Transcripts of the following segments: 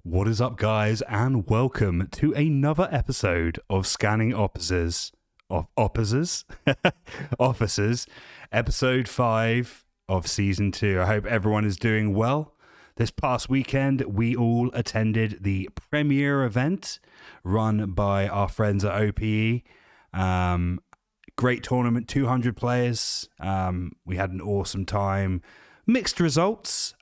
What is up, guys, and welcome to another episode of Scanning Officers. Officers, episode 5 of season 2. I hope everyone is doing well. This past weekend, we all attended the premiere event run by our friends at OPE. Great tournament, 200 players. We had an awesome time. Mixed results.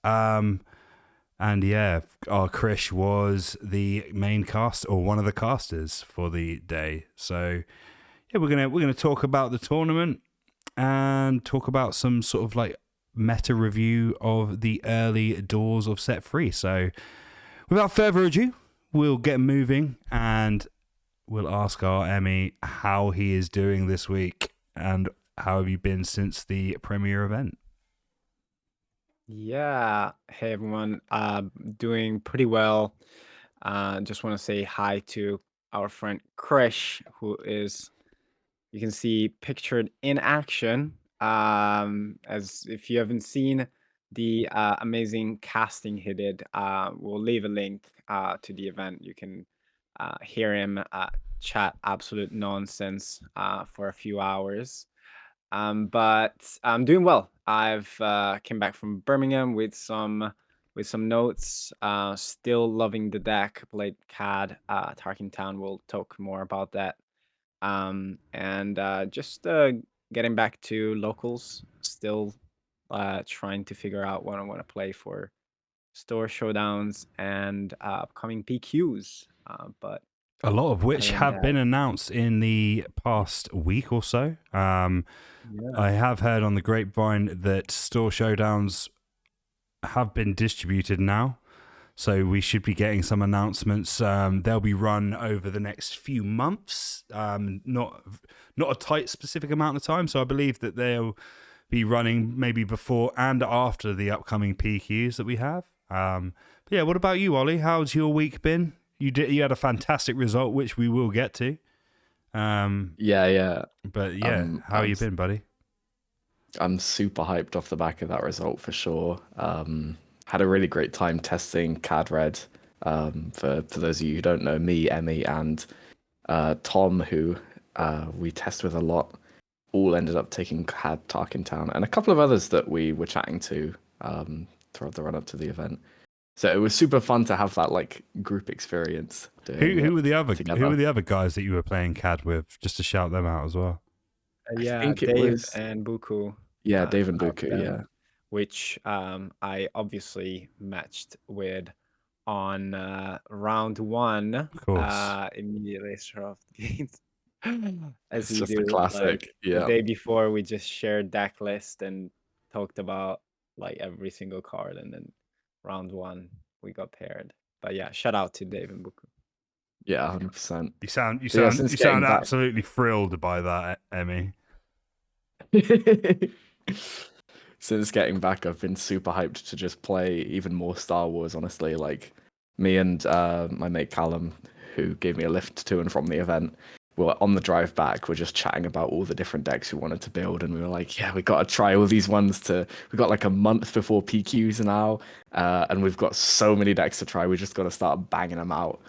And yeah, our Krish was the main cast or one of the casters for the day. So yeah, we're gonna talk about the tournament and talk about some sort of like meta review of the early doors of set 3. So without further ado, we'll get moving and we'll ask our Emmy how he is doing this week and how have you been since the premiere event. Yeah. Hey everyone. Doing pretty well. Just want to say hi to our friend Krish, who is you can see pictured in action. As if you haven't seen the amazing casting he did, we'll leave a link to the event. You can hear him chat absolute nonsense for a few hours. But I'm doing well. I've came back from Birmingham with some notes. Still loving the deck. Played CAD, Tarkin Town. We'll talk more about that. And just getting back to locals. Still trying to figure out what I want to play for store showdowns and upcoming PQs. But A lot of other which than have that, been announced in the past week or so. yeah. I have heard on the grapevine that store showdowns have been distributed now. So we should be getting some announcements. They'll be run over the next few months, not a tight specific amount of time. So I believe that they'll be running maybe before and after the upcoming PQs that we have. But yeah, what about you, Ollie? How's your week been? You had a fantastic result, which we will get to. Yeah. But yeah, how you been, buddy? I'm super hyped off the back of that result for sure. Had a really great time testing CAD Red. For those of you who don't know, me, Emmy, and Tom, who we test with a lot, all ended up taking CAD Tarkin Town, and a couple of others that we were chatting to throughout the run up to the event. So it was super fun to have that like group experience. Who were the other together. guys that you were playing CAD with? Just to shout them out as well. I Yeah, think it Dave was and Buku. Dave and Shout out to Buku, yeah. them, which I obviously matched with on round 1, Of course. immediately straight off the gates. As It's we just a do, like classic. the Yeah. day before, we just shared deck list and talked about like every single card, and then round 1 we got paired. But yeah, shout out to Dave and Buku. Yeah, 100%. You sound Since you getting sound back, absolutely thrilled by that, Emmy. since getting back, I've been super hyped to just play even more Star Wars. Honestly, like me and my mate Callum, who gave me a lift to and from the event, were on the drive back. We're just chatting about all the different decks we wanted to build, and we were like, "Yeah, we got to try all these ones." We got like a month before PQs now, and we've got so many decks to try. We just got to start banging them out.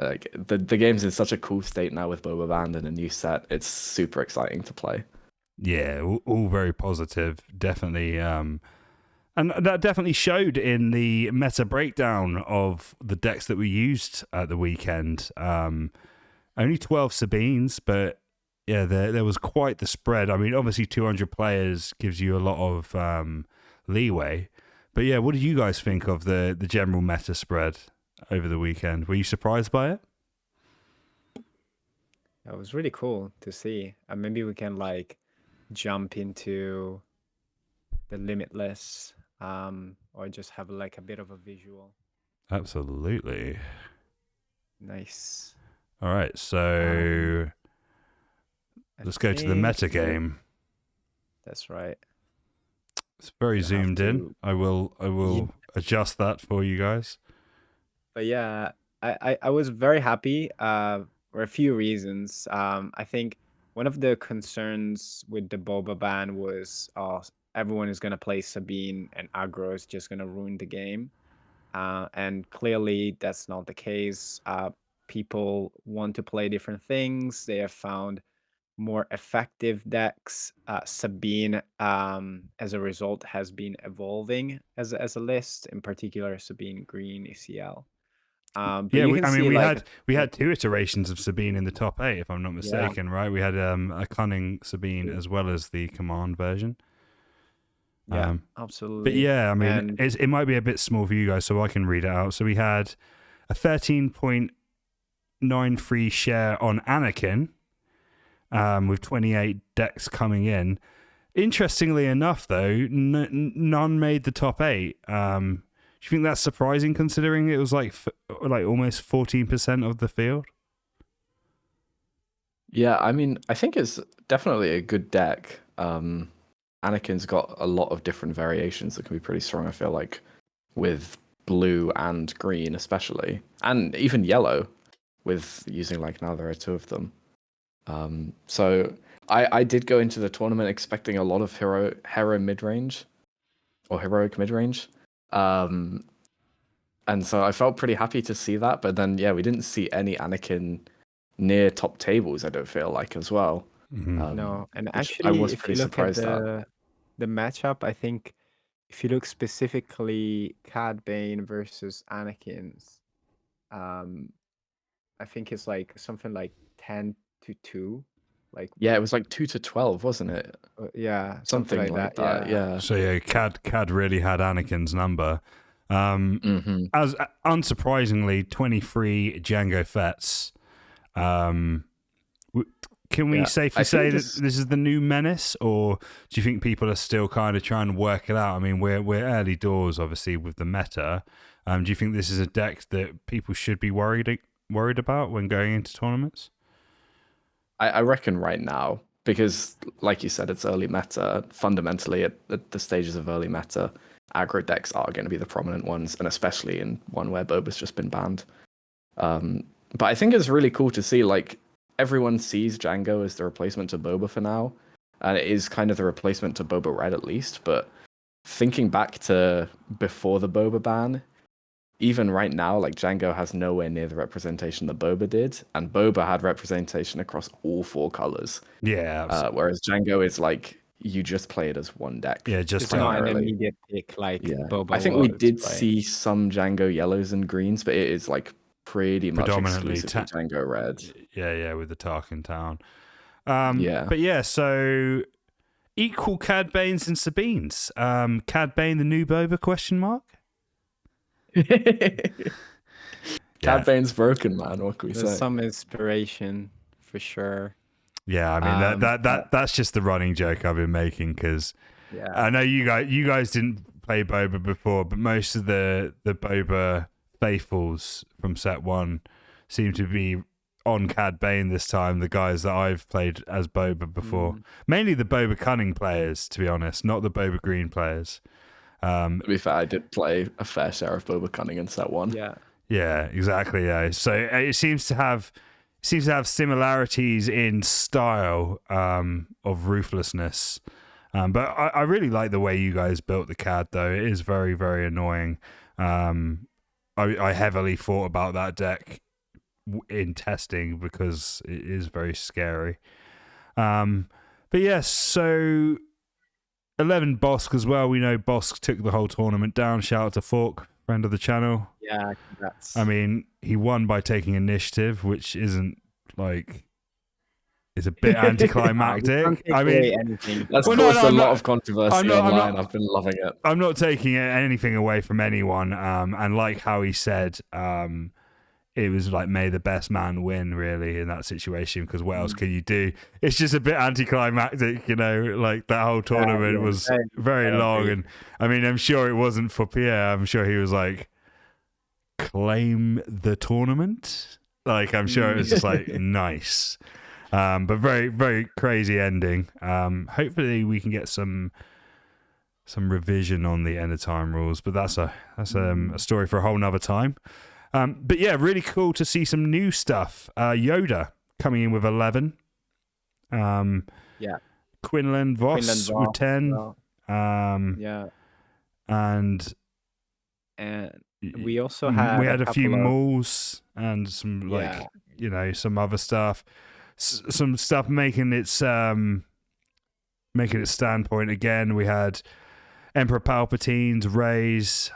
Like the game's in such a cool state now with Boba Band and a new set. It's super exciting to play. Yeah, all very positive, definitely. And that definitely showed in the meta breakdown of the decks that we used at the weekend. Only 12 Sabines, but yeah, there was quite the spread. I mean, obviously 200 players gives you a lot of leeway. But yeah, what did you guys think of the general meta spread over the weekend? Were you surprised by it? That was really cool to see. Maybe we can like jump into the limitless, or just have like a bit of a visual. Absolutely. Nice. All right, so I let's go to the think meta game. that's right. It's very You have zoomed in. to- I will adjust that for you guys. But yeah, I was very happy for a few reasons. I think one of the concerns with the Boba ban was everyone is gonna play Sabine and aggro is just gonna ruin the game. and clearly that's not the case. People want to play different things. They have found more effective decks. Sabine, as a result, has been evolving as a list, in particular Sabine Green ECL. But Yeah, you can see we had 2 iterations of Sabine in the top 8, if I'm not mistaken, right? We had a cunning Sabine as well as the command version. Yeah, But absolutely. yeah, I mean, And it might be a bit small for you guys, so I can read it out. So we had a 13.93 share on Anakin, with 28 decks coming in. Interestingly enough, though, none made the top 8. Do you think that's surprising, considering it was like almost 14% of the field? Yeah, I mean, I think it's definitely a good deck. Anakin's got a lot of different variations that can be pretty strong, I feel like, with blue and green especially, and even yellow, with using like now there are 2 of them. So I did go into the tournament expecting a lot of hero mid-range or heroic mid-range. And so I felt pretty happy to see that, but then yeah, we didn't see any Anakin near top tables, I don't feel like, as well. Mm-hmm. no, and Which I actually, was if pretty you look at surprised at. the matchup, I think if you look specifically Cad Bane versus Anakin's, um, I think it's like something like 10-2, like Yeah, it was like 2 to 12, wasn't it? yeah, something Something like like that. that. Yeah. Yeah. So yeah, Cad really had Anakin's number. Mm-hmm. As unsurprisingly, 23 Django Fett's. Can we Yeah. safely I say think that this is the new menace, or do you think people are still kind of trying to work it out? I mean, we're early doors, obviously, with the meta. Do you think this is a deck that people should be worried about when going into tournaments? I reckon right now, because like you said, it's early meta. Fundamentally, at the stages of early meta, aggro decks are going to be the prominent ones, and especially in one where Boba's just been banned. But I think it's really cool to see, like, everyone sees Django as the replacement to Boba for now, and it is kind of the replacement to Boba Red at least. But thinking back to before the Boba ban, even right now, like, Django has nowhere near the representation that Boba did, and Boba had representation across all 4 colors. Yeah, Whereas Django is like, you just play it as one deck. yeah, just It's not an primarily. immediate pick like Yeah, Boba I think we was, did right? see some Django yellows and greens, but it is like pretty much predominantly exclusively Django red. Yeah, with the Tarkin Town. Yeah. But yeah, so equal Cad Banes and Sabines. Cad Bane the new Boba ? Cad Bane's broken, man. What can we There's say? some inspiration for sure. Yeah, I mean But that's just the running joke I've been making, because yeah, I know you guys didn't play Boba before, but most of the Boba faithfuls from set 1 seem to be on Cad Bane this time. The guys that I've played as Boba before, mainly the Boba Cunning players, to be honest, not the Boba Green players. To be fair, I did play a fair share of Boba Cunning in set 1. yeah. Yeah, exactly. Yeah, so it seems to have similarities in style, of ruthlessness. But I really like the way you guys built the CAD, though. It is very, very annoying. I heavily thought about that deck in testing because it is very scary. But yes, so 11 Bosk as well. We know Bosk took the whole tournament down. Shout out to Fork, friend of the channel. Yeah, congrats. I mean, he won by taking initiative, which isn't like, it's a bit anticlimactic. I mean, anything. That's Well, caused no, a I'm lot not- of controversy I'm not- online. I've been loving it. I'm not taking anything away from anyone. And like how he said, it was like, may the best man win, really, in that situation, because what else can you do? It's just a bit anticlimactic, like that whole tournament was very long. And I mean, I'm sure it wasn't for Pierre. I'm sure he was like, claim the tournament. Like, I'm sure it was just like, nice. But very, very crazy ending. Hopefully we can get some revision on the end of time rules, but that's a story for a whole nother time. But yeah, really cool to see some new stuff. Yoda coming in with 11. Yeah. Quinlan Voss with 10. Well, yeah. And We also had we had a few couple of mauls and some yeah. some other stuff, some stuff making its standpoint again. We had Emperor Palpatine's, Rey's,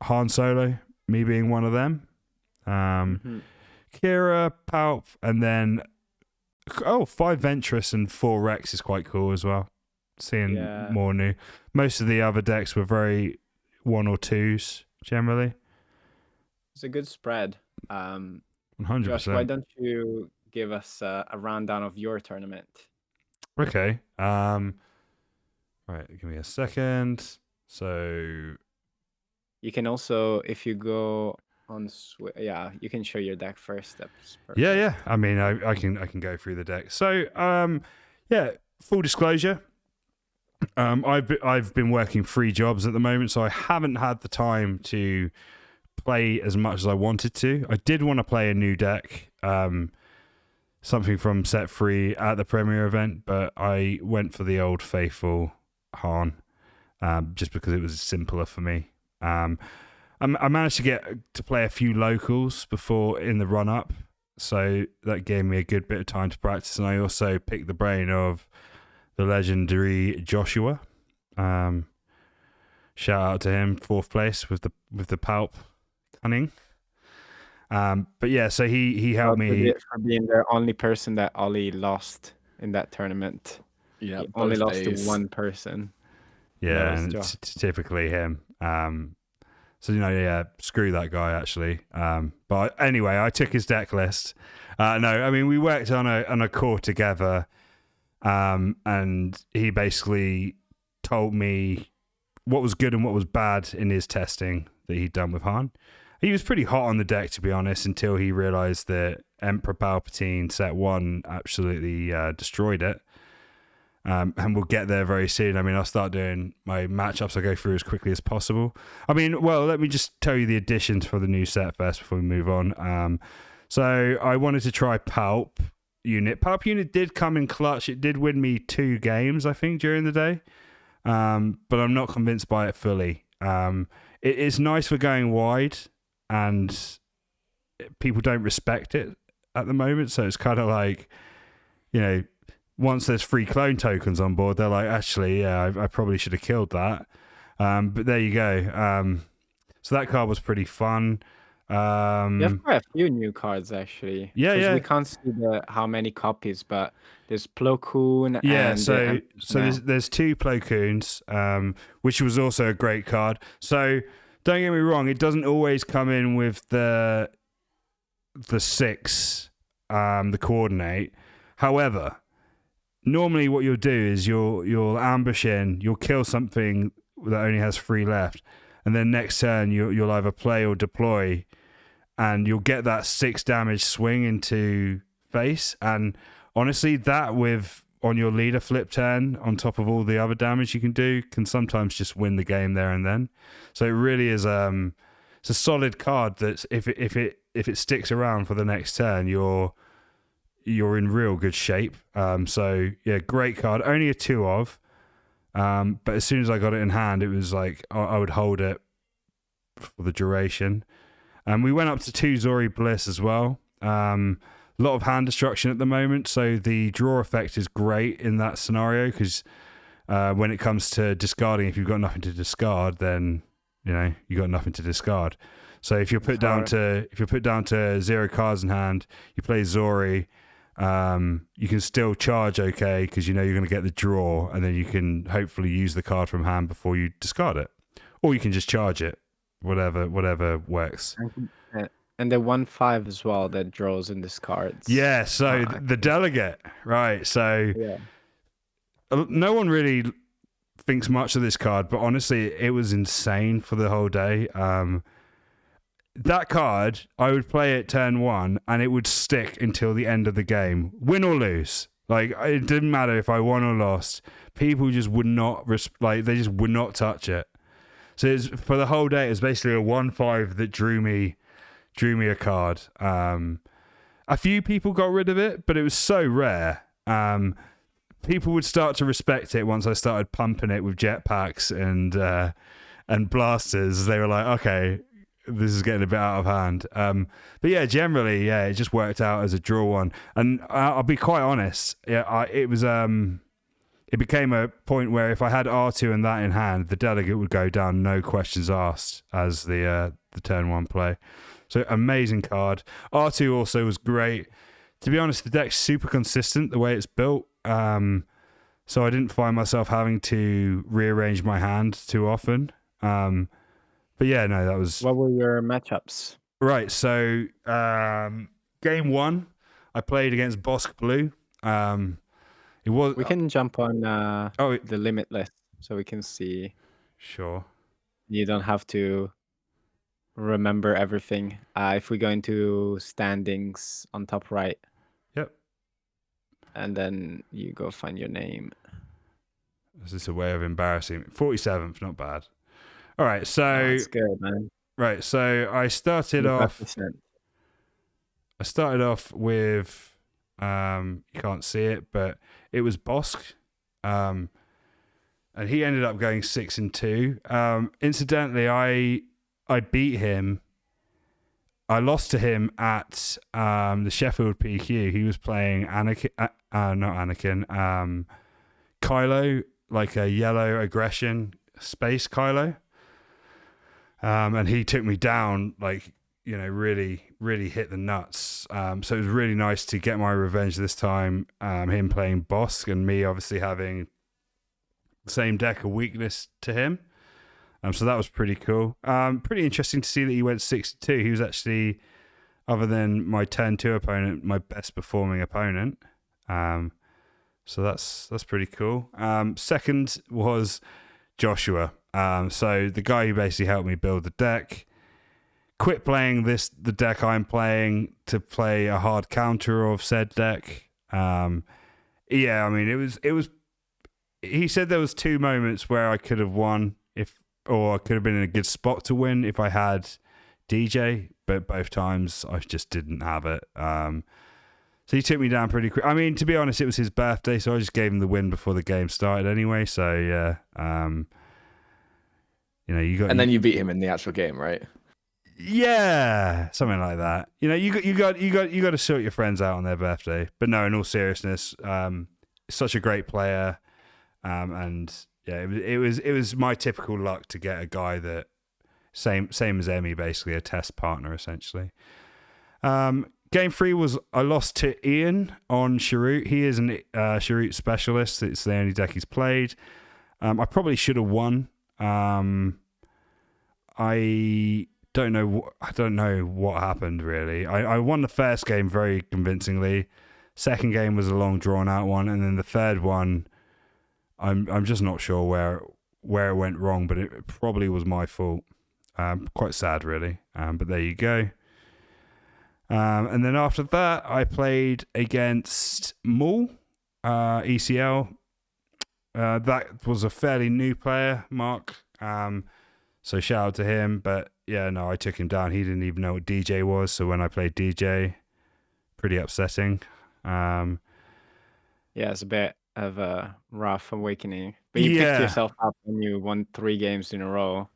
Han Solo, me being one of them. Mhm. Kira, Palp, and then 5 Ventress and 4 Rex is quite cool as well. Seeing Yeah. more new. Most of the other decks were very 1 or 2s generally. It's a good spread. 100%. Josh, why don't you give us a rundown of your tournament? Okay. Right, give me a second. So You can also, if you go on, you can show your deck first. That's perfect. yeah. I mean, I can go through the deck. So full disclosure. I've been working 3 jobs at the moment, so I haven't had the time to play as much as I wanted to. I did want to play a new deck, something from set 3 at the premiere event, but I went for the old faithful Han, just because it was simpler for me. I managed to get to play a few locals before in the run up, so that gave me a good bit of time to practice, and I also picked the brain of the legendary Joshua. Shout out to him, 4th place with the Palp cunning. But yeah, so he helped me for being the only person that Ollie lost in that tournament. Yeah, He only both lost to days. one person. Yeah, was and Josh. it's typically him. So screw that guy actually. But anyway, I took his deck list. No, I mean we worked on a core together, and he basically told me what was good and what was bad in his testing that he'd done with Han. He was pretty hot on the deck, to be honest, until he realized that Emperor Palpatine set 1 absolutely destroyed it. And we'll get there very soon. I mean, I'll start doing my matchups. I'll go through as quickly as possible. I mean, well, let me just tell you the additions for the new set first before we move on. So I wanted to try Palp Unit. Palp Unit did come in clutch. It did win me 2 games, I think, during the day. But I'm not convinced by it fully. It's nice for going wide, and people don't respect it at the moment. So it's kind of like, once there's 3 clone tokens on board, they're like, actually, yeah, I probably should have killed that. But there you go. So that card was pretty fun. You have quite a few new cards actually. Yeah, 'Cause yeah. we can't see how many copies, but there's Plo Koon Yeah, and so there's 2 Plo Koons, which was also a great card. So don't get me wrong, it doesn't always come in with the 6, the coordinate. However, normally what you'll do is you'll ambush in, you'll kill something that only has 3 left, and then next turn you'll either play or deploy, and you'll get that 6 damage swing into face. And honestly, that with on your leader flip turn on top of all the other damage you can do can sometimes just win the game there and then. So it really is it's a solid card that if it sticks around for the next turn, you're in real good shape. So yeah, great card. Only a 2 of, but as soon as I got it in hand, it was like I would hold it for the duration. And we went up to 2 Zori Bliss as well. A lot of hand destruction at the moment, so the draw effect is great in that scenario because when it comes to discarding, if you've got nothing to discard, then you got nothing to discard. So if you're put down to 0 cards in hand, you play Zori. You can still charge okay because you're going to get the draw, and then you can hopefully use the card from hand before you discard it, or you can just charge it, whatever works. And the 1/5 as well that draws and discards. Yeah, so the delegate, right? So no one really thinks much of this card, but honestly, it was insane for the whole day. That card, I would play it turn 1, and it would stick until the end of the game, win or lose. Like it didn't matter if I won or lost. People just would not they just would not touch it. So for the whole day, it was basically a 1/5 that drew me a card. A few people got rid of it, but it was so rare. People would start to respect it once I started pumping it with jetpacks and blasters. They were like, okay, this is getting a bit out of hand. But yeah, generally, yeah, it just worked out as a draw one. And I'll be quite honest, it was it became a point where if I had R2 and that in hand, the delegate would go down, no questions asked, as the turn one play. So amazing card. R2 also was great. To be honest, the deck's super consistent the way it's built. So I didn't find myself having to rearrange my hand too often. But yeah, no, that was... What were your matchups? Right, so game one, I played against Bosk Blue. It was... We can jump on the limit list so we can see. Sure. You don't have to remember everything. If we go into standings on top right. Yep. And then you go find your name. Is this a way of embarrassing me? 47th, not bad. All right, so... That's good, man. Right, so I started off... 25%. I started off with... you can't see it, but it was Bosk. And he ended up going 6-2. Incidentally, I beat him. I lost to him at the Sheffield PQ. He was playing Kylo, like a yellow aggression space Kylo. And he took me down, like, really, really hit the nuts. So it was really nice to get my revenge this time. Him playing Bosk and me obviously having the same deck, a weakness to him. So that was pretty cool. Pretty interesting to see that he went 6-2. He was actually, other than my turn 2 opponent, my best performing opponent. So that's pretty cool. Second was Joshua. So the guy who basically helped me build the deck quit playing the deck I'm playing to play a hard counter of said deck. Yeah, I mean, it was. He said there was 2 moments where I could have won or I could have been in a good spot to win if I had DJ, but both times I just didn't have it. So he took me down pretty quick. I mean, to be honest, it was his birthday, so I just gave him the win before the game started anyway. So yeah, you got. And then you beat him in the actual game, right? Yeah, something like that. You got to sort your friends out on their birthday. But no, in all seriousness, such a great player, and yeah, it was my typical luck to get a guy that same as Emmy, basically a test partner essentially. Game 3 was I lost to Ian on Sharut. He is an Sharut specialist. It's the only deck he's played. I probably should have won. I don't know what happened really. I won the first game very convincingly. Second game was a long drawn out one, and then the third one, I'm just not sure where it went wrong, but it probably was my fault. Quite sad really. But there you go. And then after that, I played against Mull, ECL. That was a fairly new player, Mark. So shout out to him. But yeah, no, I took him down. He didn't even know what DJ was. So when I played DJ, pretty upsetting. Yeah, it's a bit of a rough awakening. But you picked yourself up when you won 3 games in a row.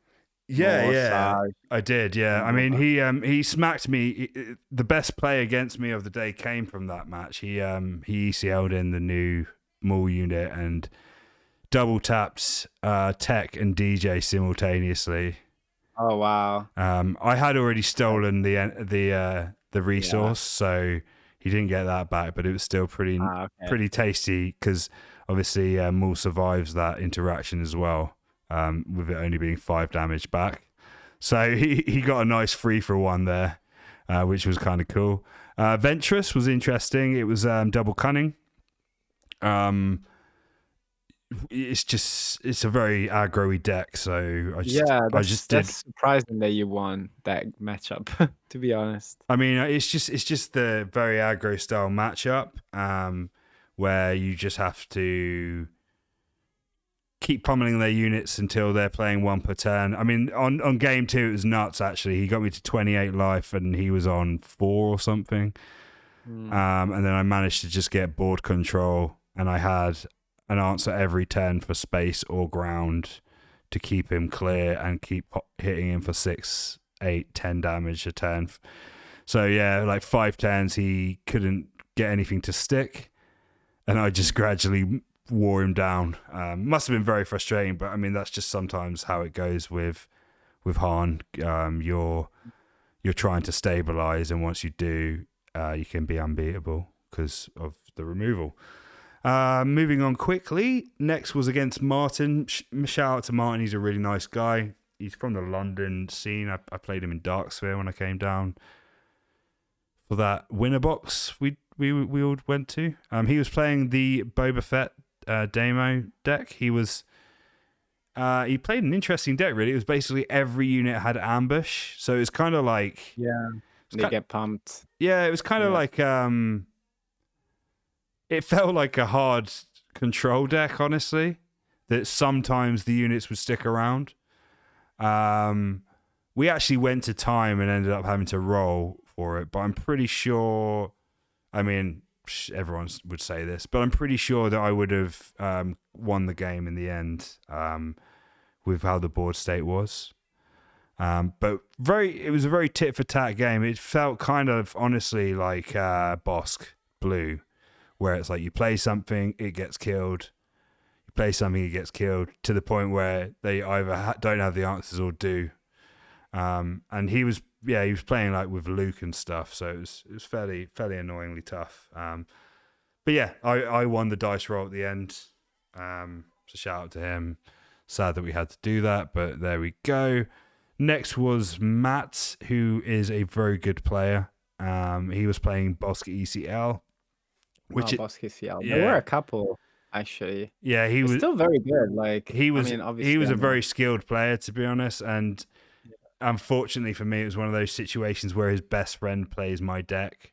Yeah, I did. Yeah, I mean, he smacked me. The best play against me of the day came from that match. He ECL'd in the new Mull unit and double tapped Tech and DJ simultaneously. Oh wow! I had already stolen the resource, so he didn't get that back. But it was still pretty tasty because obviously Mull survives that interaction as well. With it only being 5 damage back. So he got a nice 3-for-1 there, which was kind of cool. Ventress was interesting. It was double cunning. It's a very aggro-y deck, so that's surprising that you won that matchup, to be honest. I mean, it's just the very aggro style matchup, where you just have to keep pummeling their units until they're playing 1 per turn. I mean, on game 2, it was nuts, actually. He got me to 28 life, and he was on 4 or something. And then I managed to just get board control, and I had an answer every turn for space or ground to keep him clear and keep hitting him for 6, 8, 10 damage a turn. So yeah, like 5 turns he couldn't get anything to stick, and I just gradually wore him down. Must have been very frustrating, but I mean that's just sometimes how it goes with Han. You're trying to stabilize, and once you do, you can be unbeatable because of the removal. Moving on quickly, next was against Martin. Shout out to Martin, he's a really nice guy. He's from the London scene. I played him in Darksphere when I came down for that winner box we all went to. He was playing the Boba Fett demo deck. He played an interesting deck, really. It was basically every unit had ambush, so it was kind of like they get pumped. Yeah, it was kind of like it felt like a hard control deck, honestly. That sometimes the units would stick around. We actually went to time and ended up having to roll for it, but I'm pretty sure. I mean, everyone would say this, but I'm pretty sure that I would have won the game in the end with how the board state was. But it was a very tit for tat game. It felt kind of honestly like Bosk Blue, where it's like you play something, it gets killed. You play something, it gets killed, to the point where they either don't have the answers or do. And he was playing like with Luke and stuff, so it was fairly annoyingly tough. But yeah, I won the dice roll at the end. So shout out to him. Sad that we had to do that, but there we go. Next was Matt, who is a very good player. He was playing Bosk ECL. Bosk ECL. There were a couple, actually. Yeah, he was still very good. Like he was a very skilled skilled player, to be honest. And unfortunately for me, it was one of those situations where his best friend plays my deck,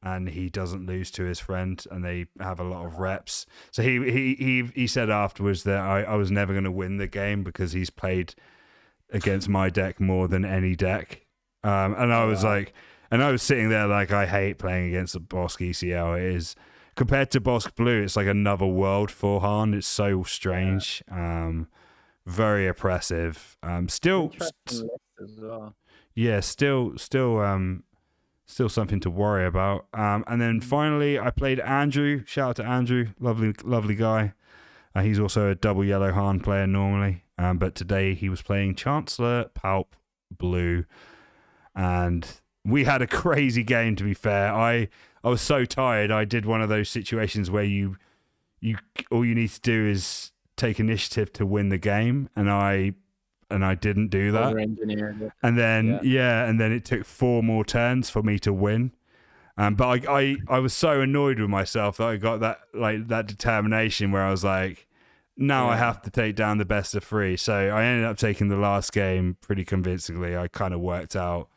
and he doesn't lose to his friend, and they have a lot of reps. So he said afterwards that I was never going to win the game because he's played against my deck more than any deck. And I was like, and I was sitting there like, I hate playing against the Bosk ECL. It is, compared to Bosk Blue, it's like another world for Han. It's so strange. Very oppressive. Still as well. Yeah, still something to worry about. And then finally I played Andrew. Shout out to Andrew, lovely guy. He's also a double yellow Han player normally. But today he was playing Chancellor Palp Blue. And we had a crazy game, to be fair. I was so tired. I did one of those situations where you all you need to do is take initiative to win the game, and I didn't do that. And then and then it took 4 more turns for me to win. But I was so annoyed with myself that I got that determination where I was like, now I have to take down the best of 3. So I ended up taking the last game pretty convincingly. I kind of worked out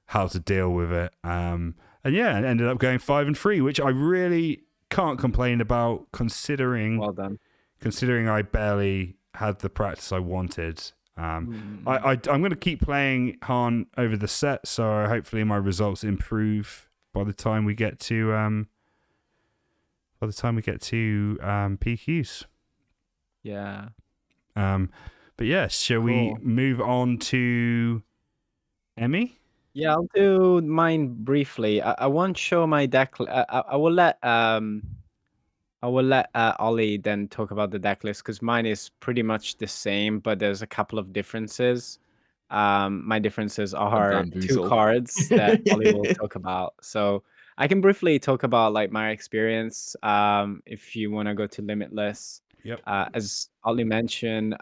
how to deal with it. And ended up going 5-3, which I really can't complain about, considering. Well done. Considering I barely had the practice I wanted. I'm going to keep playing Han over the set, so hopefully my results improve by the time we get to PQs. Yeah. But yeah, shall we move on to Emmy? Yeah, I'll do mine briefly. I won't show my deck. I will let Ollie then talk about the deck list, because mine is pretty much the same, but there's a couple of differences. My differences are 2 cards that Ollie will talk about. So I can briefly talk about like my experience. If you want to go to Limitless. Yep. As Ollie mentioned,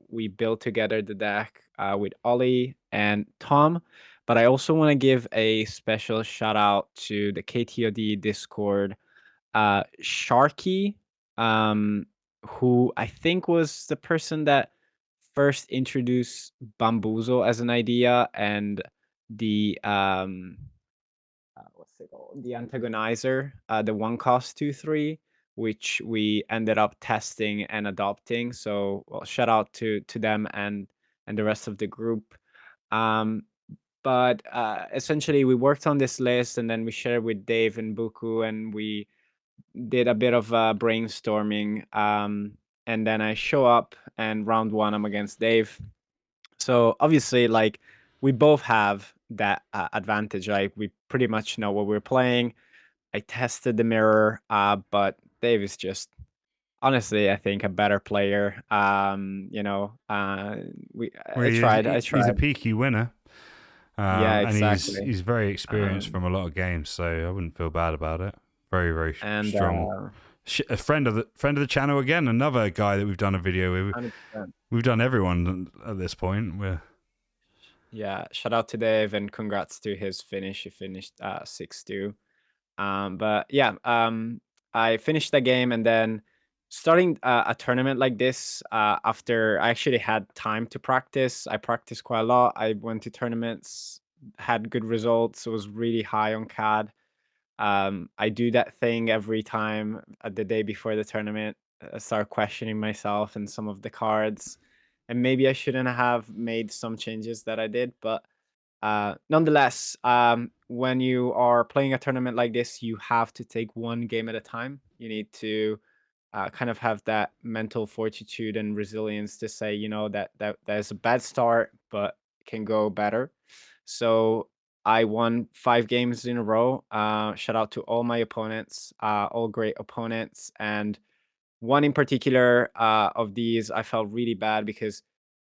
we built together the deck with Ollie and Tom. But I also want to give a special shout out to the KTOD Discord, Sharky, who I think was the person that first introduced Bamboozle as an idea, and the what's it called? The Antagonizer, the 1-cost 2/3, which we ended up testing and adopting. So shout out to them and the rest of the group. But essentially, we worked on this list, and then we shared with Dave and Buku, and we did a bit of brainstorming. And then I show up, and round 1, I'm against Dave. So obviously, like, we both have that advantage. Like we pretty much know what we're playing. I tested the mirror, but Dave is just honestly, I think a better player. Well, I tried. I he's a tried. PQ winner. Yeah, And exactly. he's very experienced Um, from a lot of games, so I wouldn't feel bad about it. Very, very and strong. A friend of the channel again. Another guy that we've done a video with. 100%. We've done everyone at this point. Yeah, shout out to Dave and congrats to his finish. He finished 6-2. But yeah, I finished the game and then starting a tournament like this after I actually had time to practice. I practiced quite a lot. I went to tournaments, had good results. It was really high on CAD. I do that thing every time at the day before the tournament. I start questioning myself and some of the cards, and maybe I shouldn't have made some changes that I did. But nonetheless, when you are playing a tournament like this, you have to take one game at a time. You need to kind of have that mental fortitude and resilience to say, that there's a bad start, but it can go better. So I won 5 games in a row. Shout out to all my opponents, all great opponents. And one in particular of these, I felt really bad because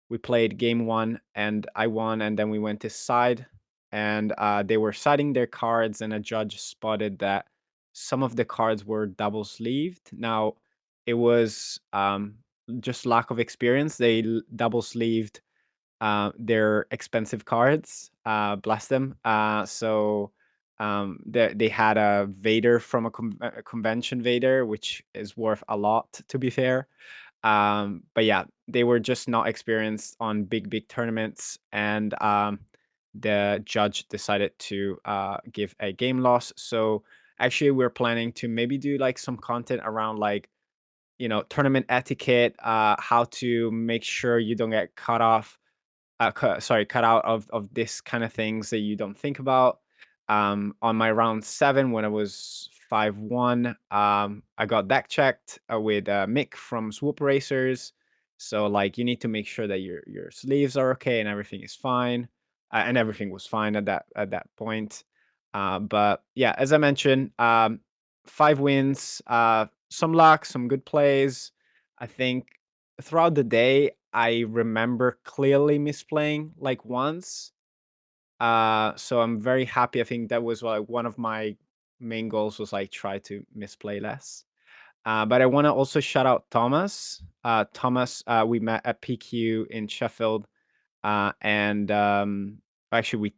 we played game one and I won, and then we went to side, and they were siding their cards, and a judge spotted that some of the cards were double sleeved. Now, it was just lack of experience. They double sleeved their expensive cards, bless them. They had a Vader from a convention Vader, which is worth a lot, to be fair. But yeah, they were just not experienced on big tournaments, and the judge decided to give a game loss. So actually, we're planning to maybe do like some content around like tournament etiquette, how to make sure you don't get cut out of this kind of things that you don't think about. On my round 7, when I was 5-1, I got deck checked with Mick from Swoop Racers. So like you need to make sure that your sleeves are okay and everything is fine, and everything was fine at that point. But yeah, as I mentioned, 5 wins, some luck, some good plays. I think throughout the day, I remember clearly misplaying like once. So I'm very happy. I think that was like one of my main goals was like try to misplay less. But I want to also shout out Thomas. Thomas, we met at PQ in Sheffield, and actually we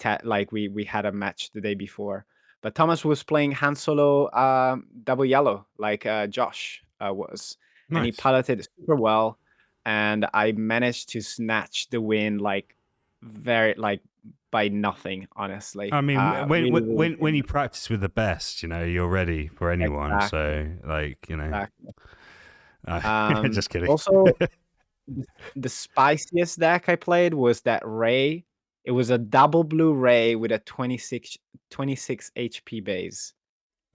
had a match the day before. But Thomas was playing Han Solo double yellow like Josh was, and he Nice. piloted super well, and I managed to snatch the win like very like by nothing, honestly. I mean, when Really, really when you practice with the best, you're ready for anyone. exactly, So, like, exactly. just kidding. Also, the spiciest deck I played was that Ray. It was a double blue Ray with a 26 HP base.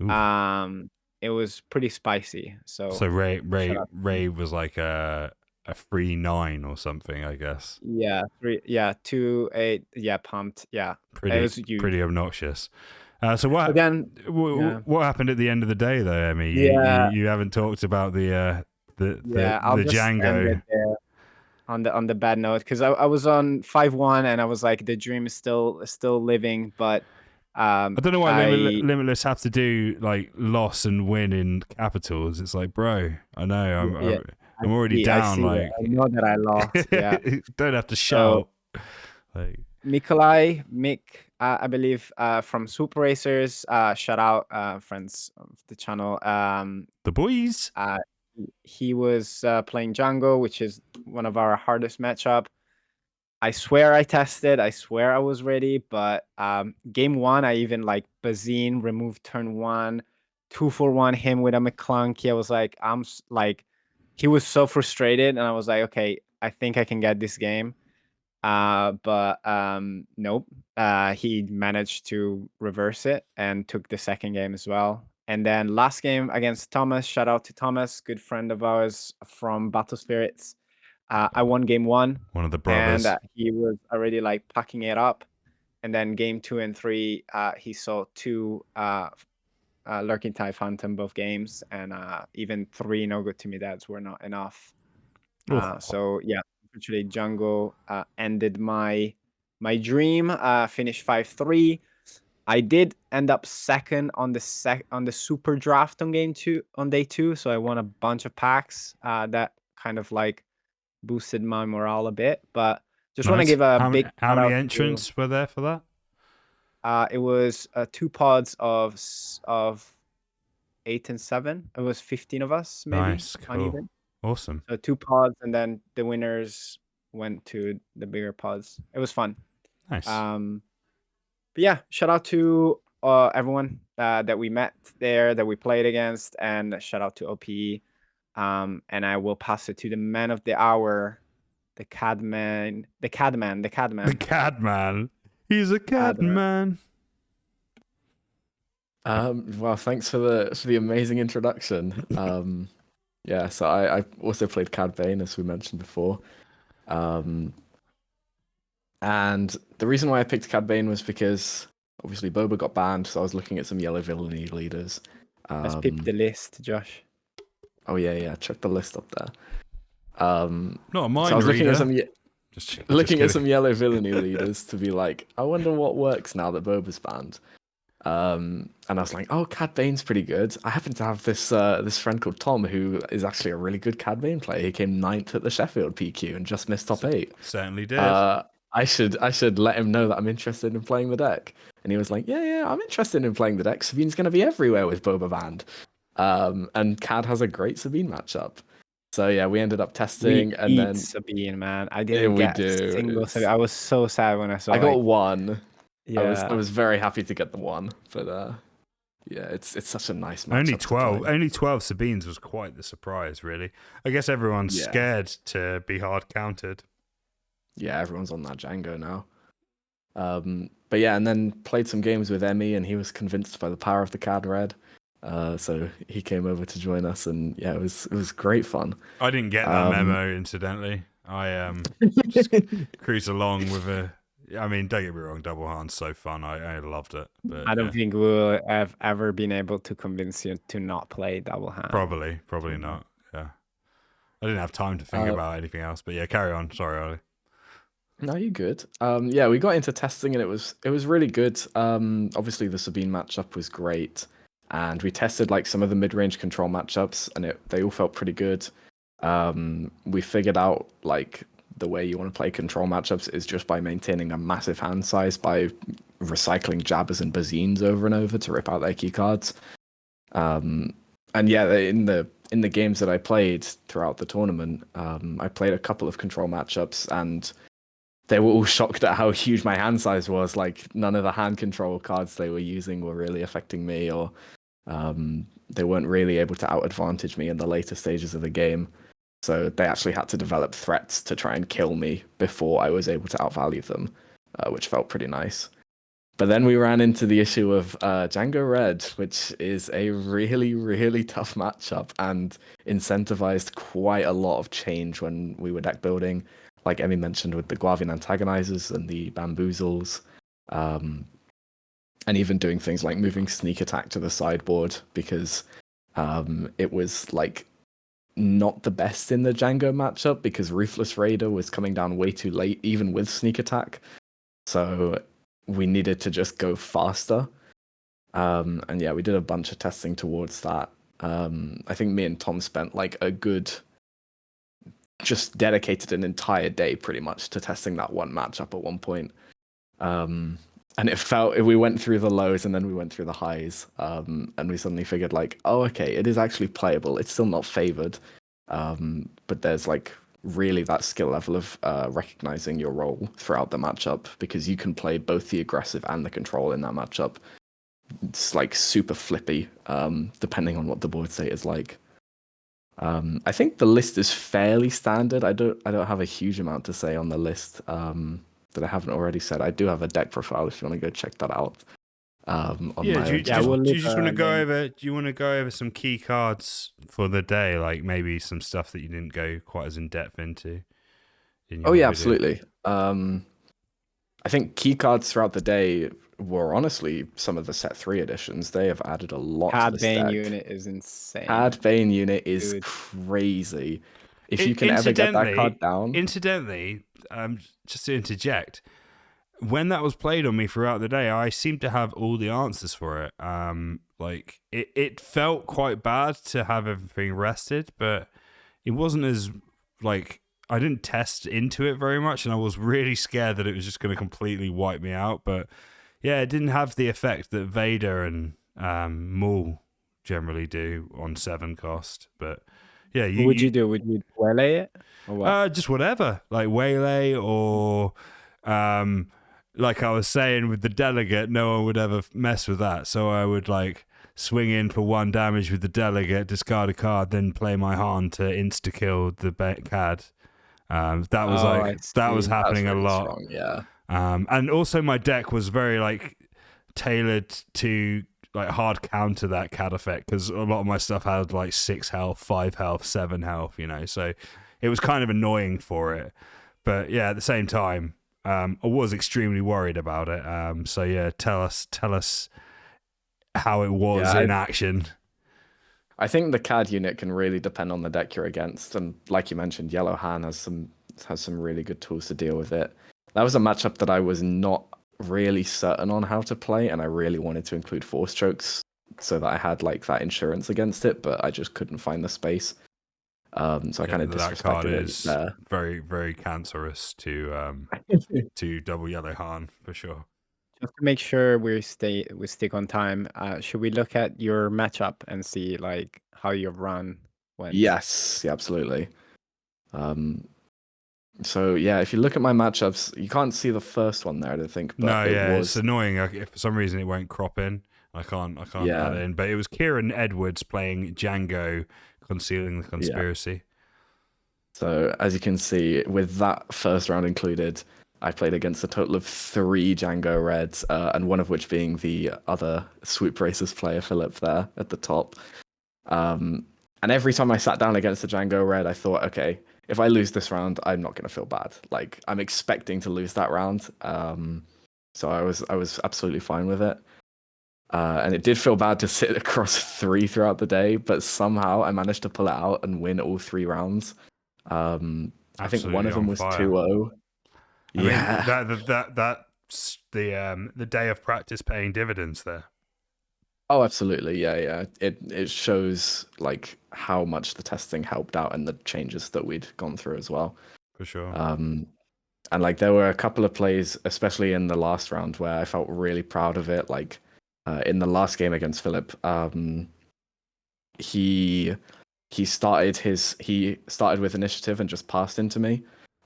Oof. Um, it was pretty spicy. So So shout out. Ray was like a 3-9 or something, I guess. Yeah, 2-8. Yeah, pumped. Yeah, it was huge. Pretty obnoxious. So But then, yeah, what happened at the end of the day, though, Emmy? yeah, You haven't talked about yeah. I'll the just end it Django. there on the bad note because I was on 5-1 and I was like the dream is still living, but I don't know why I Limitless have to do like loss and win in capitals. It's like, bro, I know yeah, I'm already I down. see it. Like, I know that I lost. Yeah. don't have to So shout. Like, Mick, I believe, from Super Racers. Shout out, friends of the channel. the boys. Uh, he was playing Django, which is one of our hardest matchup. I swear I tested. I swear I was ready, but game one, I even like Bazine removed turn one, 2-for-1 him with a McClunky. I was like, like, he was so frustrated, and I was like, okay, I think I can get this game. But nope. He managed to reverse it and took the second game as well. And then last game against Thomas. Shout out to Thomas, good friend of ours from Battle Spirits. I won game one, One of the and brothers. he was already like packing it up. and then game 2 and 3, he saw 2 Lurking Tide Phantom both games, and even 3 no good to me dads were not enough. So yeah, unfortunately jungle ended my dream. Finished 5-3. I did end up second on the super draft on day 2, so I won a bunch of packs. That kind of like boosted my morale a bit, but just want to Nice. give a How big how shout many out entrants were there for that? to, it was 2 pods of 8 and 7. It was 15 of us, maybe Nice, cool, uneven. awesome. So 2 pods, and then the winners went to the bigger pods. It was fun. Nice. But yeah, shout out to everyone that we met there, that we played against, and shout out to OPE. And I will pass it to the man of the hour, the Cadman. The Cadman. He's a Cadman. Well, thanks for the amazing introduction. Yeah, so I also played Cad Bane, as we mentioned before. And the reason why I picked Cad Bane was because obviously Boba got banned, so I was looking at some yellow villainy leaders. Let's peep the list, Josh. Oh yeah, check the list up there. Not a mind so I was looking reader. at some Just looking at some yellow villainy leaders to be like, I wonder what works now that Boba's banned. And I was like, oh, Cad Bane's pretty good. I happen to have this friend called Tom who is actually a really good Cad Bane player. He came 9th at the Sheffield PQ and just missed top 8. Certainly did. I should let him know that I'm interested in playing the deck. And he was like, yeah, I'm interested in playing the deck. Sabine's going to be everywhere with Boba banned. And Cad has a great Sabine matchup. So yeah, we ended up testing, and then Sabine, man. I didn't get a single Sabine. I was so sad when I saw. I got one. Yeah, I was very happy to get the one, but yeah, it's such a nice matchup. Only 12 Sabines was quite the surprise, really. I guess everyone's scared to be hard countered. Yeah, everyone's on that Django now. But yeah, and then played some games with Emmy, and he was convinced by the power of the Cad Red. So he came over to join us, and yeah, it was great fun. I didn't get that memo, incidentally. I just cruised along with a. I mean, don't get me wrong, Double Hand's so fun. I loved it. But, I don't think we'll have ever been able to convince you to not play Double Hand. Probably not. Yeah, I didn't have time to think about anything else. But yeah, carry on. Sorry, Ollie. No, you're good. Yeah, we got into testing, and it was really good. Obviously the Sabine matchup was great, and we tested like some of the mid-range control matchups, and they all felt pretty good. We figured out like the way you want to play control matchups is just by maintaining a massive hand size by recycling jabbers and bazines over and over to rip out their key cards. And yeah, in the games that I played throughout the tournament, I played a couple of control matchups, and they were all shocked at how huge my hand size was. Like none of the hand control cards they were using were really affecting me, or they weren't really able to out advantage me in the later stages of the game. So they actually had to develop threats to try and kill me before I was able to outvalue them, which felt pretty nice. But then we ran into the issue of Django Red, which is a really, really tough matchup and incentivized quite a lot of change when we were deck building, like Emmy mentioned with the Guavian antagonizers and the bamboozles, and even doing things like moving sneak attack to the sideboard because it was like not the best in the Django matchup because Ruthless Raider was coming down way too late, even with sneak attack. So we needed to just go faster. And yeah, we did a bunch of testing towards that. I think me and Tom spent like just dedicated an entire day pretty much to testing that one matchup at one point. And it felt, we went through the lows and then we went through the highs. And we suddenly figured like, oh, okay, it is actually playable. It's still not favored. But there's like really that skill level of recognizing your role throughout the matchup because you can play both the aggressive and the control in that matchup. It's like super flippy, depending on what the board state is like. I think the list is fairly standard. I don't have a huge amount to say on the list that I haven't already said. I do have a deck profile if you want to go check that out. Do you just want to go over? Do you want to go over some key cards for the day, like maybe some stuff that you didn't go quite as in depth into? Oh yeah, absolutely. I think keycards throughout the day were honestly some of the set 3 editions. They have added a lot to Cad this Bane deck. unit is insane. Cad Bane unit is Dude. crazy. If you can ever get that card down. Incidentally, just to interject, when that was played on me throughout the day, I seemed to have all the answers for it. Like it felt quite bad to have everything rested, but it wasn't as like I didn't test into it very much, and I was really scared that it was just going to completely wipe me out. But yeah, it didn't have the effect that Vader and Maul generally do on 7 cost. But yeah, What would you do? Would you waylay it or what? just whatever, like waylay or like I was saying with the delegate, no one would ever mess with that. So I would like swing in for 1 damage with the delegate, discard a card, then play my Han to insta kill the CAD. That was that was happening That's a really lot. strong, yeah. And also my deck was very like tailored to like hard counter that CAD effect, because a lot of my stuff had like 6 health, 5 health, 7 health, you know, so it was kind of annoying for it. But yeah, at the same time, I was extremely worried about it. So yeah, tell us how it was in action. I think the CAD unit can really depend on the deck you're against, and like you mentioned, Yellow Han has some really good tools to deal with it. That was a matchup that I was not really certain on how to play, and I really wanted to include Force Chokes so that I had like that insurance against it, but I just couldn't find the space. So I kind of disrespected it there. Very, very cancerous to double Yellow Han for sure. Just to make sure we stick on time, should we look at your matchup and see like how your run went? Yes, yeah, absolutely. So yeah, if you look at my matchups, you can't see the first one there, I don't think. But no, yeah, it's annoying. If for some reason it won't crop in. I can't add it in. But it was Kieran Edwards playing Django, concealing the conspiracy. Yeah. So as you can see, with that first round included, I played against a total of 3 Django Reds, and one of which being the other Swoop Racers player, Philip, there at the top. And every time I sat down against the Django Red, I thought, okay, if I lose this round, I'm not going to feel bad. Like, I'm expecting to lose that round. So I was absolutely fine with it. And it did feel bad to sit across 3 throughout the day, but somehow I managed to pull it out and win all 3 rounds. I think one of them was 2-0. Yeah, I mean, that's the day of practice paying dividends there. Oh, absolutely, yeah. It shows like how much the testing helped out and the changes that we'd gone through as well. For sure. And like there were a couple of plays, especially in the last round, where I felt really proud of it. Like in the last game against Philip, he started with initiative and just passed into me.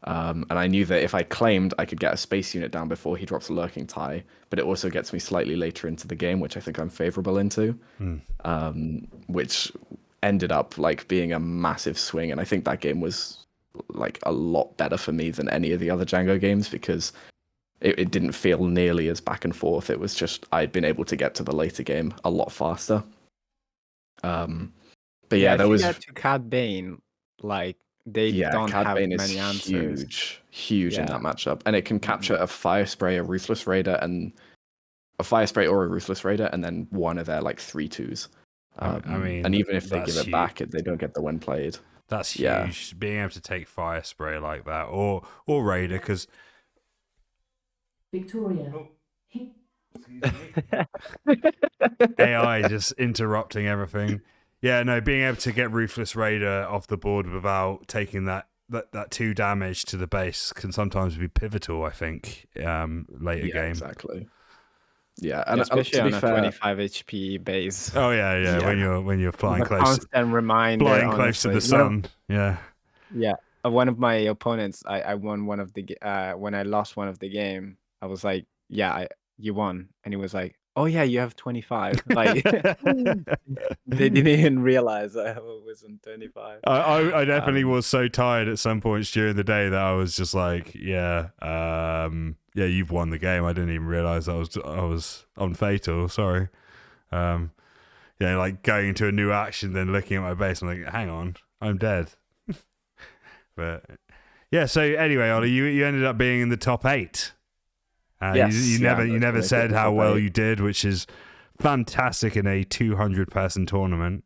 And I knew that if I claimed, I could get a space unit down before he drops a lurking tie, but it also gets me slightly later into the game, which I think I'm favorable into, which ended up like being a massive swing. And I think that game was like a lot better for me than any of the other Django games, because it didn't feel nearly as back and forth. It was just, I'd been able to get to the later game a lot faster. But yeah, there was to Cad Bane, like they don't Cad have Bane many is answers. huge in that matchup, and it can capture a Fire Spray, a Ruthless Raider, and a Fire Spray or a Ruthless Raider, and then one of their like 3/2s. I mean, and even if they give it back, they don't get the when played. That's huge. Being able to take Fire Spray like that, or Raider, because Victoria. AI just interrupting everything. Yeah, no, being able to get Ruthless Raider off the board without taking that 2 damage to the base can sometimes be pivotal, I think, later game. Exactly. Yeah, and especially to be on fair, a 25 HP base. Oh yeah. When you're flying close, constant reminder, close to the sun. Yeah. One of my opponents, I won one of the when I lost one of the game, I was like, you won, and he was like, oh yeah, you have 25. Like they didn't even realize I was on 25. I definitely was so tired at some points during the day that I was just like, yeah, you've won the game. I didn't even realize I was on fatal. Sorry. Like going into a new action, then looking at my base, I'm like, hang on, I'm dead. But yeah, so anyway, Ollie, you ended up being in the top 8. Yes, yeah, You that's never when they said get how top well 8. you did, which is fantastic in a 200-person tournament.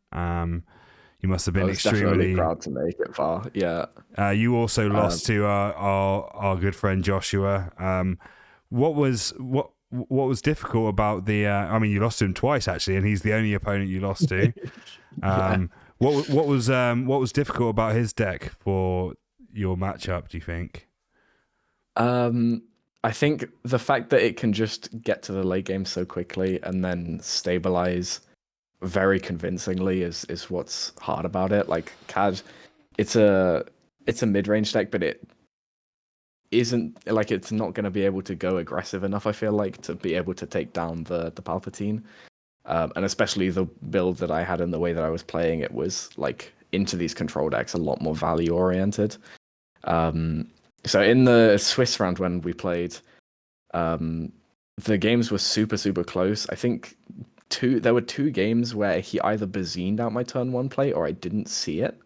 You must have I been was definitely extremely proud to make it far. Yeah. You also lost to our good friend Joshua. What was difficult about the? I mean, you lost to him twice actually, and he's the only opponent you lost to. Yeah. What was difficult about his deck for your matchup? Do you think? I think the fact that it can just get to the late game so quickly and then stabilize very convincingly is what's hard about it. Like CAD, it's a mid-range deck, but it isn't like it's not going to be able to go aggressive enough. I feel like to be able to take down the Palpatine, and especially the build that I had and the way that I was playing it was like into these control decks a lot more value oriented. So in the Swiss round when we played, the games were super close. I think there were 2 games where he either bazined out my turn 1 play or I didn't see it.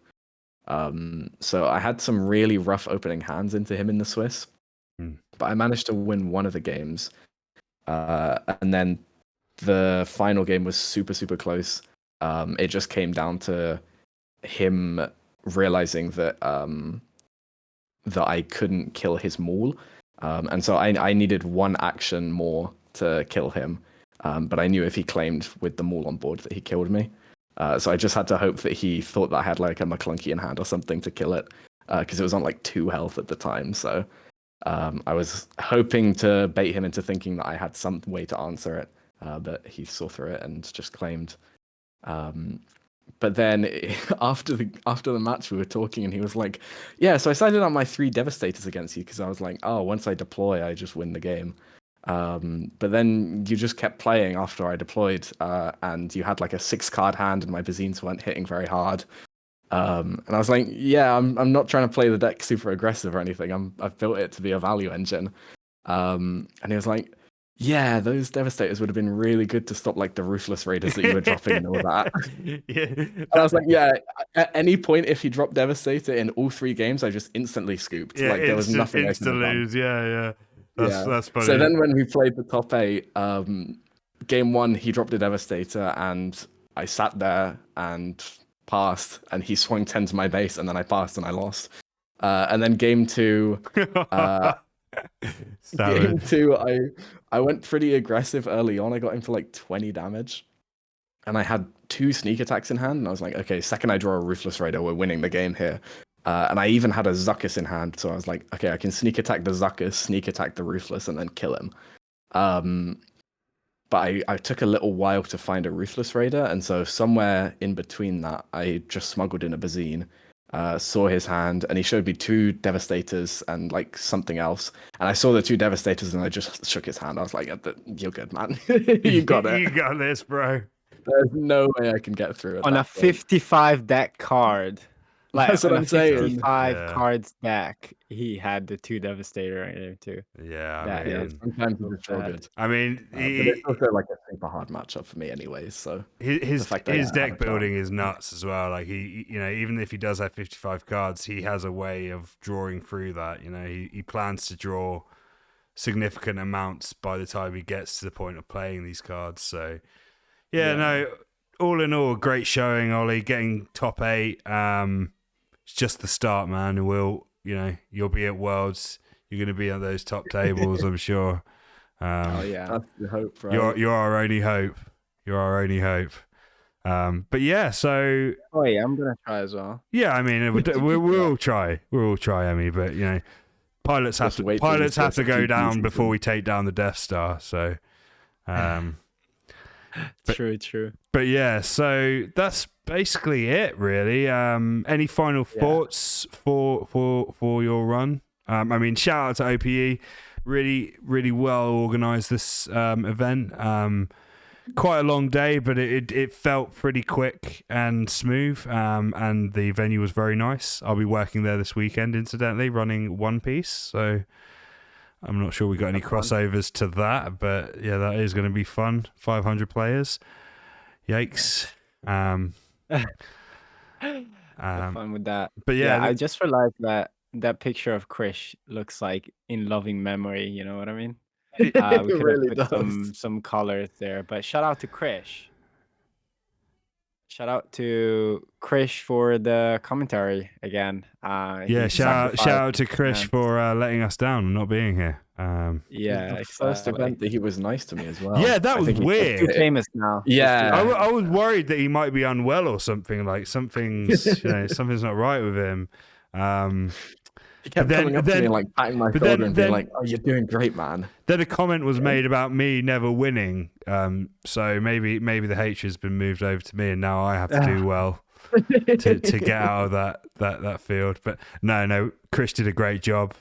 So I had some really rough opening hands into him in the Swiss, but I managed to win one of the games. And then the final game was super close. It just came down to him realizing that that I couldn't kill his Maul. And so I needed one action more to kill him. But I knew if he claimed with the Maul on board that he killed me. So I just had to hope that he thought that I had like a McClunky in hand or something to kill it. Because it was on like 2 health at the time. So I was hoping to bait him into thinking that I had some way to answer it. But he saw through it and just claimed. But then after the match, we were talking, and he was like, "Yeah, so I sided on my 3 Devastators against you because I was like, oh, once I deploy, I just win the game. But then you just kept playing after I deployed, and you had like a 6-card hand, and my Bazines weren't hitting very hard. And I was like, yeah, I'm not trying to play the deck super aggressive or anything. I've built it to be a value engine." And he was like, yeah, those Devastators would have been really good to stop like the Ruthless Raiders that you were dropping and all that. Yeah, And I was like, yeah, at any point if he dropped Devastator in all 3 games, I just instantly scooped. yeah, Like there was nothing I could have done. lose. Yeah. Yeah. That's funny. So then when we played the top 8, game 1 he dropped a Devastator and I sat there and passed, and he swung 10 to my base, and then I passed and I lost. And then game 2, game 2, I went pretty aggressive early on. I got him for like 20 damage. And I had 2 sneak attacks in hand, and I was like, okay, second I draw a Ruthless Raider, we're winning the game here. And I even had a Zuckuss in hand, so I was like, okay, I can sneak attack the Zuckuss, sneak attack the Ruthless, and then kill him. But I took a little while to find a Ruthless Raider, and so somewhere in between that, I just smuggled in a Bazine, saw his hand, and he showed me 2 Devastators and like something else. And I saw the 2 Devastators, and I just shook his hand. I was like, you're good, man. You got it. You got this, bro. There's no way I can get through it. On a 55 deck card. Like That's what on I'm a saying. 55 Yeah. cards deck, he had the 2 Devastator in there too. Yeah, That Yeah, is sometimes it's just real bad. good. I mean, But it's also like a super hard matchup for me, anyways. So his fact that I his have deck a building is nuts as well. Like he, you know, even if he does have 55 cards, he has a way of drawing through that. You know, he plans to draw significant amounts by the time he gets to the point of playing these cards. So yeah. No, all in all, great showing, Ollie. Getting top 8. It's just the start, man. You'll be at Worlds. You're going to be on those top tables, I'm sure. Oh yeah. that's the hope, right? You're our only hope. You're our only hope. But yeah, so Oh yeah, I'm gonna try as well. yeah, I mean, we'll try, Emmy. But you know, pilots have Just wait till to this go GP down season. before we take down the Death Star. So, True. but yeah, so that's basically it, really. Any final thoughts for your run? I mean, shout out to OPE. Really well organized this event. Quite a long day, but it felt pretty quick and smooth. And the venue was very nice. I'll be working there this weekend, incidentally, running One Piece. So I'm not sure we got any crossovers to that, but yeah, that is going to be fun. 500 players. Yikes. Have fun with that. But yeah, I just realized that picture of Krish looks like in loving memory. You know what I mean? We It could have really put does. some colors there. But shout out to Krish. Shout out to Krish for the commentary again. Yeah, He shout sacrificed out to his Chris chance. for letting us down and not being here. Yeah, The first exactly. event that he was nice to me as well. Yeah, that I was think he weird. Too kept it- famous now. Yeah. I was worried that he might be unwell or something. Like something's something's not right with him. He kept then- coming up to then- me and like patting my but shoulder then- and being then- like, "Oh, you're doing great, man." Then a comment was made about me never winning. So maybe the hatred's been moved over to me, and now I have to do well to get out of that field. But no, Chris did a great job.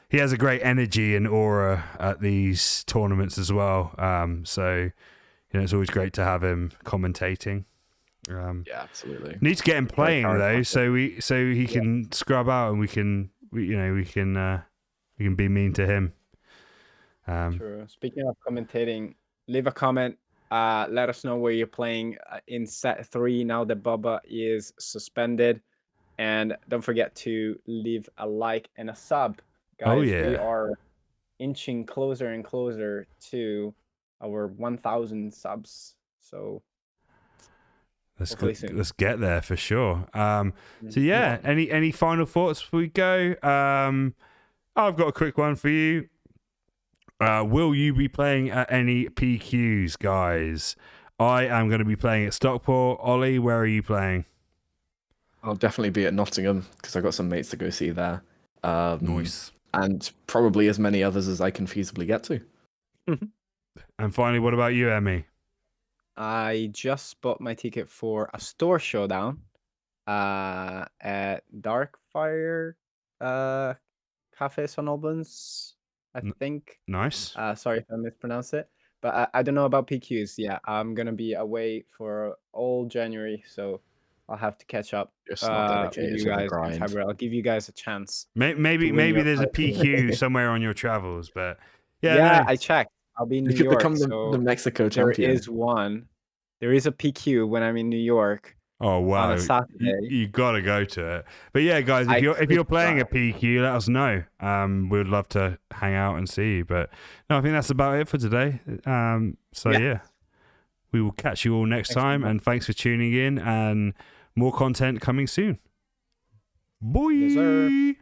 He has a great energy and aura at these tournaments as well. So it's always great to have him commentating. Yeah, absolutely. Need to get him playing though, charismatic. so he can scrub out and we can be mean to him. True. Speaking of commentating, leave a comment. Let us know where you're playing in set 3 now that Bubba is suspended, and don't forget to leave a like and a sub, guys. Oh, yeah. We are inching closer and closer to our 1,000 subs. So hopefully soon. Let's get there for sure. So yeah, any final thoughts before we go? I've got a quick one for you. Will you be playing at any PQs, guys? I am going to be playing at Stockport. Ollie, where are you playing? I'll definitely be at Nottingham because I've got some mates to go see there. Nice. And probably as many others as I can feasibly get to. And finally, what about you, Emmy? I just bought my ticket for a store showdown at Darkfire Cafe St. Albans, I think. Nice. Sorry if I mispronounced it. But I don't know about PQs. Yeah, I'm going to be away for all January, so I'll have to catch up Just not with dedicated you to the guys in grind. February. I'll give you guys a chance. Maybe to win your there's a title. PQ somewhere on your travels, but Yeah, no. I checked. I'll be in New You could York. become so the Mexico there champion. is one. There is a PQ when I'm in New York. Oh wow! On a Saturday. You gotta go to it. But yeah, guys, I if you're could playing a try. PQ, let us know. We'd love to hang out and see you. But no, I think that's about it for today. So yeah, we will catch you all next time. And thanks for tuning in. And more content coming soon. Bye. Yes, sir.